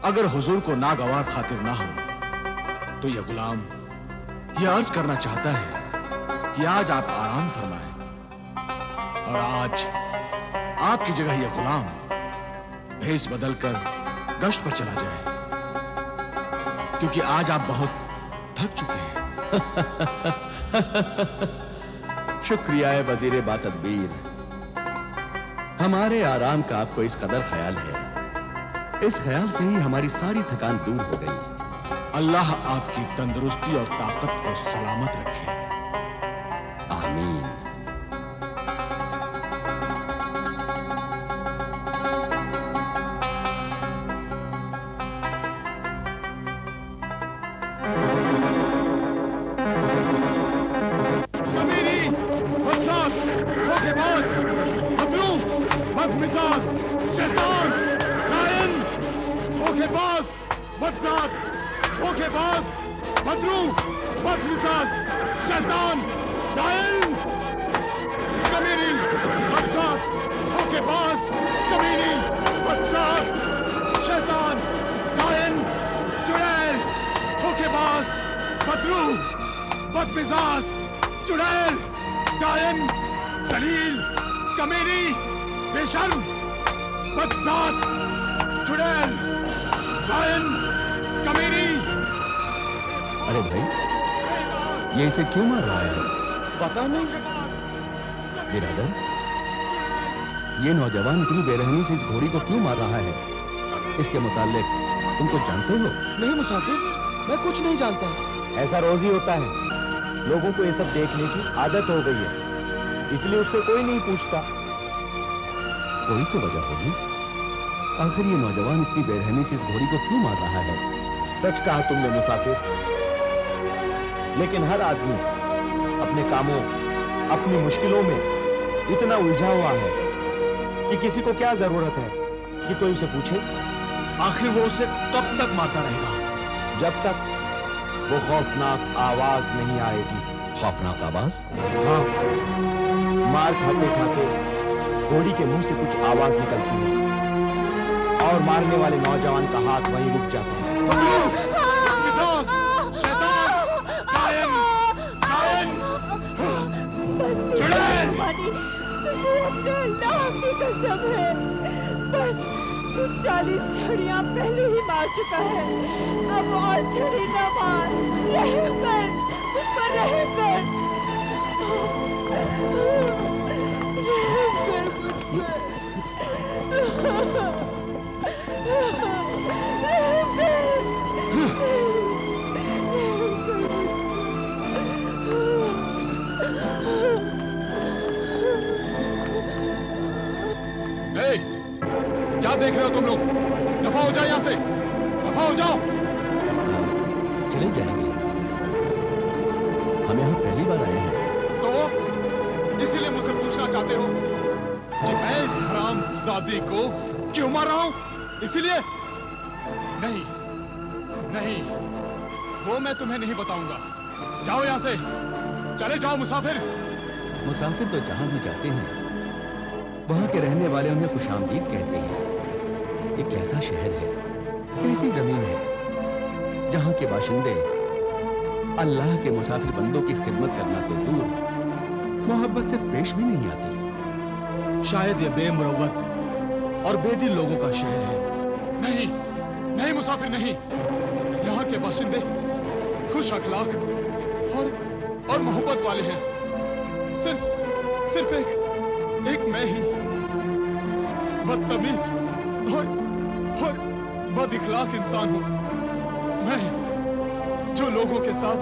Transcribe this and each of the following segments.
अगर हुजूर को नागवार खातिर ना हो तो यह गुलाम यह अर्ज करना चाहता है कि आज आप आराम फरमाएं और आज आपकी जगह यह गुलाम भेष बदलकर गश्त पर चला जाए, क्योंकि आज आप बहुत थक चुके हैं। शुक्रिया है वजीर बातदबीर, हमारे आराम का आपको इस कदर ख्याल है, इस ख्याल से ही हमारी सारी थकान दूर हो गई। अल्लाह आपकी तंदुरुस्ती और ताकत को सलामत रखे। आमीन। शैतान, कायन, धोखेबाज, बदजात, धोखेबाज, बदरू, बदमिजाज, शैतान, कायन, कमीनी, बदजात, धोखेबाज, कमीनी, बदजात, शैतान, कायन, चुड़ैल, धोखेबाज, बदरू, बदमिजाज, चुड़ैल, कायन, जलील, कमीनी, बेशर्म, बदजात, चुड़ैल, कायन, कमीनी। अरे भाई, ये इसे क्यों मार रहा है? पता नहीं। बिरादर, ये नौजवान इतनी बेरहमी से इस घोड़ी को क्यों मार रहा है? इसके मुताल्लिक तुम कुछ जानते हो? नहीं मुसाफिर, मैं कुछ नहीं जानता। ऐसा रोज ही होता है, लोगों को ये सब देखने की आदत हो गई है, इसलिए उससे कोई नहीं पूछता। कोई तो वजह होगी। आखिर ये नौजवान इतनी बेरहमी से इस घोड़ी को क्यों मार रहा है? सच कहा तुमने मुसाफिर, लेकिन हर आदमी अपने कामों, अपनी मुश्किलों में इतना उलझा हुआ है कि किसी को क्या जरूरत है कि कोई उसे पूछे। आखिर वो उसे कब तक मारता रहेगा? जब तक वो खौफनाक आवाज नहीं आएगी। खौफनाक आवाज? हाँ, मार खाते खाते घोड़ी के मुंह से कुछ आवाज निकलती है और मारने वाले नौजवान का हाथ वहीं रुक जाता है। शैतान, कायन, कायन, चुड़ैल, तुझे अपने अल्लाह की कसम है, बस तू 40 छड़ियां पहले ही मार चुका है, अब और छड़ी न मार। रहम कर, मुझ पर रहम कर, रहम कर मुझ पर। क्या देख रहे हो तुम लोग? दफा हो जाओ यहां से, दफा हो जाओ। चले जाएंगे, हम यहां पहली बार आए हैं। तो इसीलिए मुझसे पूछना चाहते हो कि मैं इस हरामजादी को क्यों मार रहा हूं? इसीलिए? नहीं नहीं, वो मैं तुम्हें नहीं बताऊंगा। जाओ यहां से, चले जाओ मुसाफिर। मुसाफिर तो जहां भी जाते हैं वहां के रहने वाले उन्हें खुशामदीद कहते हैं। ये कैसा शहर है, कैसी जमीन है जहां के बाशिंदे अल्लाह के मुसाफिर बंदों की खिदमत करना तो दूर, मोहब्बत से पेश भी नहीं आती। शायद ये बेमुरव्वत और बेदिल लोगों का शहर है। नहीं नहीं मुसाफिर नहीं, यहाँ के बाशिंदे खुश अखलाक और मोहब्बत वाले हैं। सिर्फ एक मैं ही बदतमीज और बद इखलाक इंसान हूं। मैं जो लोगों के साथ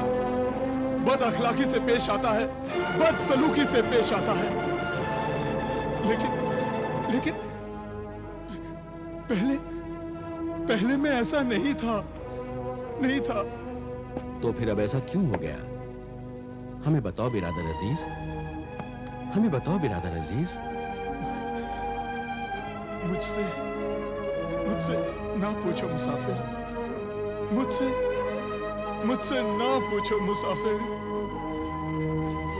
बद अखलाकी से पेश आता है, बदसलूकी से पेश आता है। लेकिन पहले मैं ऐसा नहीं था। तो फिर अब ऐसा क्यों हो गया? हमें बताओ बिरादर अजीज, हमें बताओ बिरादर अजीज। मुझसे ना पूछो मुसाफिर, मुझसे ना पूछो मुसाफिर।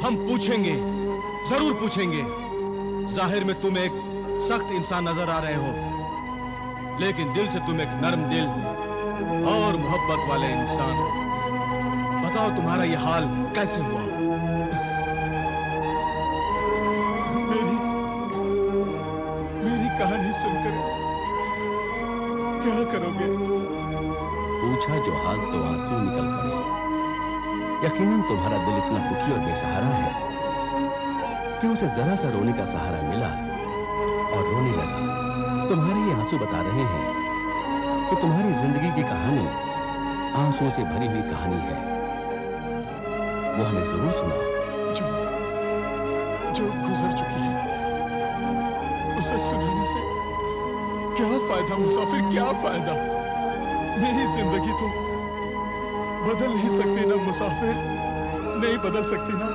हम पूछेंगे, जरूर पूछेंगे। जाहिर में तुम एक सख्त इंसान नजर आ रहे हो, लेकिन दिल से तुम एक नरम दिल और मोहब्बत वाले इंसान हो। बताओ तुम्हारा यह हाल कैसे हुआ? मेरी कहानी सुनकर क्या करोगे? पूछा जो हाल तो आंसू निकल पड़े। यकीनन तुम्हारा दिल इतना दुखी और बेसहारा है कि उसे जरा सा रोने का सहारा मिला और रोने लगा। तुम्हारे ये आंसू बता रहे हैं कि तुम्हारी जिंदगी की कहानी आंसुओं से भरी हुई कहानी है। वो हमें जरूर सुनाओ। जो गुजर चुकी है उसे सुनाने से क्या फायदा मुसाफिर, क्या फायदा? मेरी जिंदगी तो बदल नहीं सकती ना मुसाफिर, नहीं बदल सकती ना।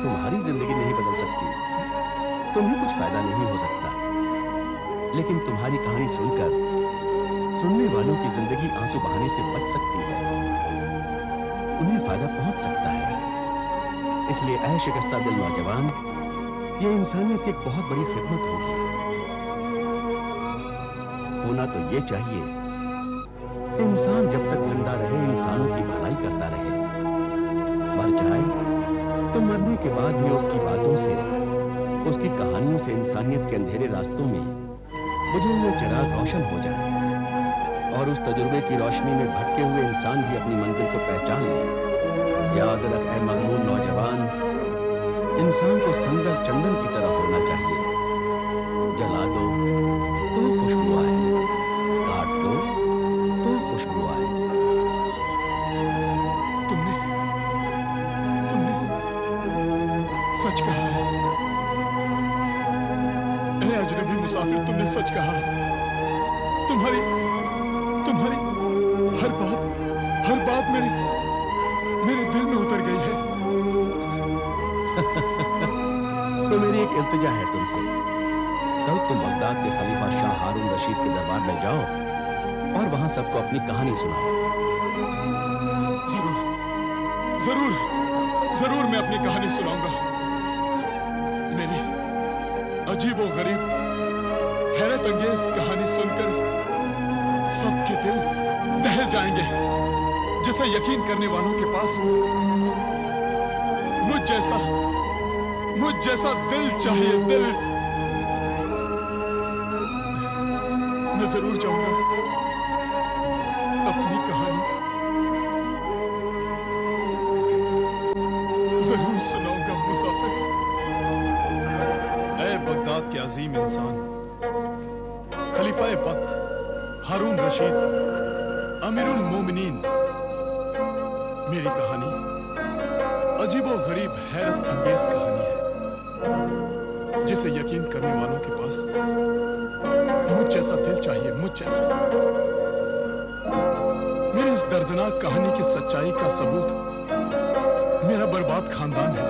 तुम्हारी जिंदगी नहीं बदल सकती, तुम्हें कुछ फायदा नहीं हो सकता, लेकिन तुम्हारी कहानी सुनकर सुनने वालों की जिंदगी आंसू बहाने से बच सकती है, उन्हें फायदा पहुंच सकता है। इसलिए ऐ शिकस्ता दिल नौजवान, ये इंसानियत की एक बहुत बड़ी खिदमत होगी। होना तो ये चाहिए कि इंसान जब तक जिंदा रहे इंसानों की भलाई करता रहे। मर जाए तो मरने के बाद भी उसकी बातों से, उसकी कहानियों से इंसानियत के अंधेरे रास्तों में बुझे हुए चिराग रोशन हो जाए और उस तजुर्बे की रोशनी में भटके हुए इंसान भी अपनी मंजिल को पहचान ले। याद रख ऐ मगमून नौजवान, इंसान को संदल चंदन की तरह होना चाहिए। जला दो तो खुशबू आए, काट दो तो खुशबू आए। तुमने सच कहा है ऐ अजनबी मुसाफिर, तुमने सच कहा है। तुम्हारी हर बात मेरे दिल में उतर गई है। तो मेरी एक इल्तिजा है तुमसे, कल तुम बगदाद के खलीफा शाह हारून रशीद के दरबार में जाओ और वहां सबको अपनी कहानी सुनाओ। जरूर मैं अपनी कहानी सुनाऊंगा। मेरी अजीब व गरीब हैरत अंगेज कहानी सुनकर सबके दिल दहल जाएंगे। जिसे यकीन करने वालों के पास मुझ जैसा दिल चाहिए, दिल। मैं जरूर जाऊंगा अपनी कहानी जरूर सुनाऊंगा मुसाफिर। ऐ बगदाद के अजीम इंसान, खलीफा वक्त हारून रशीद, अमीरुल मोमिनीन, मेरी कहानी अजीबो गरीब हैरत अंगेज कहानी है जिसे यकीन करने वालों के पास मुझ जैसा दिल चाहिए, मुझ जैसा। मेरी इस दर्दनाक कहानी की सच्चाई का सबूत मेरा बर्बाद खानदान है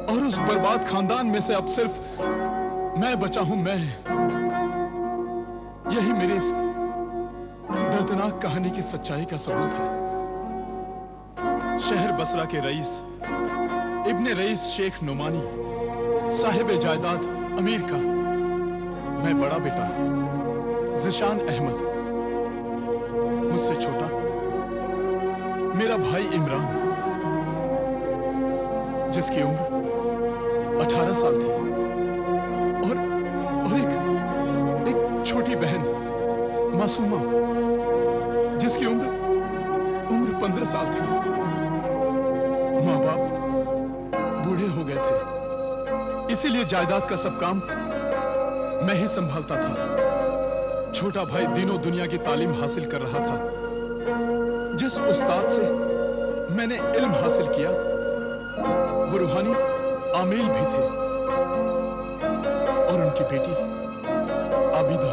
और उस बर्बाद खानदान में से अब सिर्फ मैं बचा हूं, मैं। यही मेरी इस दर्दनाक कहानी की सच्चाई का सबूत है। शहर बसरा के रईस इब्ने रईस शेख नुमानी, साहिब जायदाद अमीर का मैं बड़ा बेटा जिशान अहमद, मुझसे छोटा मेरा भाई इमरान जिसकी उम्र 18 साल थी और एक छोटी बहन मासूमा जिसकी उम्र 15 साल थी। माँ बाप बूढ़े हो गए थे, इसीलिए जायदाद का सब काम मैं ही संभालता था। छोटा भाई दिनों दुनिया की तालीम हासिल कर रहा था। जिस उस्ताद से मैंने इल्म हासिल किया वो रूहानी आमिल भी थे और उनकी बेटी आबिदा।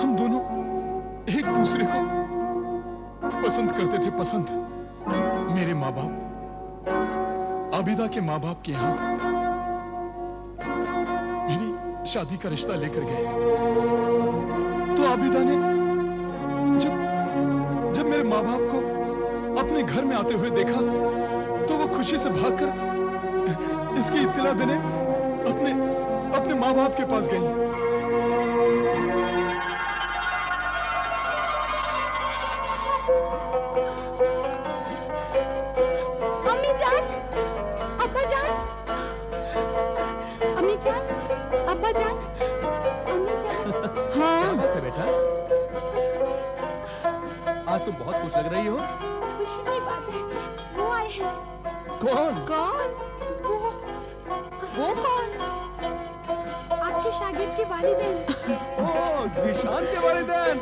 हम दोनों एक दूसरे को पसंद करते थे, पसंद। मेरे माँ बाप आबिदा के माँ बाप के यहाँ मेरी शादी का रिश्ता लेकर गए तो आबिदा ने जब मेरे माँ बाप को अपने घर में आते हुए देखा तो वो खुशी से भागकर इसकी इत्तला देने अपने माँ बाप के पास गई। अम्मी जान, अब्बा जान, अम्मी जान, अब्बा जान, अम्मी जान। क्या बात है बेटा? आज तुम बहुत खुश लग रही हो। खुशी की बात है, वो आए हैं। कौन? कौन? वो कौन? आपके शागिर्द के वालिदैन। ओह, ज़ीशान के वालिदैन।